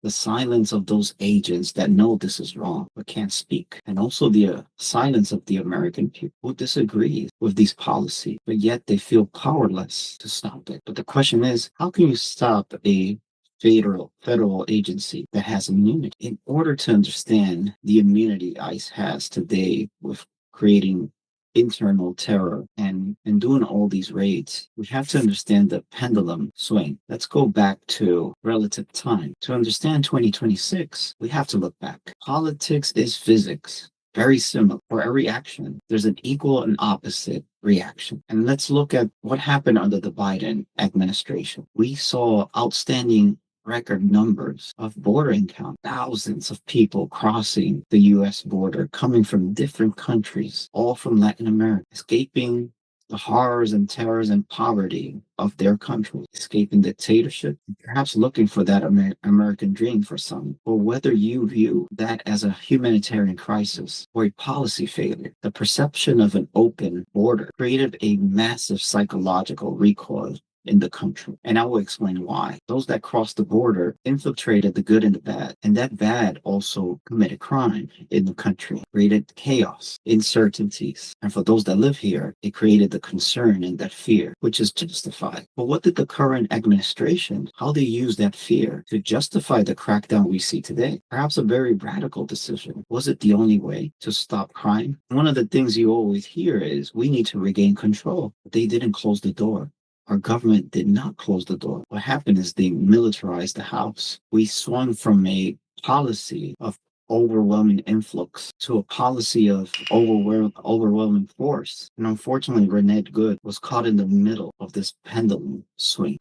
the silence of those agents that know this is wrong but can't speak, and also the silence of the American people who disagree with these policies, but yet they feel powerless to stop it. But the question is, how can you stop a federal agency that has immunity? In order to understand the immunity ICE has today with creating internal terror and doing all these raids, we have to understand the pendulum swing. Let's go back to relative time. To understand 2026, we have to look back. Politics is physics. Very similar. For every action, there's an equal and opposite reaction. And let's look at what happened under the Biden administration. We saw outstanding record numbers of border encounters, thousands of people crossing the U.S. border, coming from different countries, all from Latin America, escaping the horrors and terrors and poverty of their country, escaping dictatorship, perhaps looking for that American dream for some. Or whether you view that as a humanitarian crisis or a policy failure, the perception of an open border created a massive psychological recoil in the country. And I will explain why. Those that crossed the border infiltrated the good and the bad, and that bad also committed crime in the country, created chaos, uncertainties. And for those that live here, it created the concern and that fear, which is justified. But what did the current administration, how they use that fear to justify the crackdown we see today? Perhaps a very radical decision. Was it the only way to stop crime? One of the things you always hear is we need to regain control. But they didn't close the door. Our government did not close the door. What happened is they militarized the house. We swung from a policy of overwhelming influx to a policy of overwhelming force. And unfortunately, Renee Good was caught in the middle of this pendulum swing.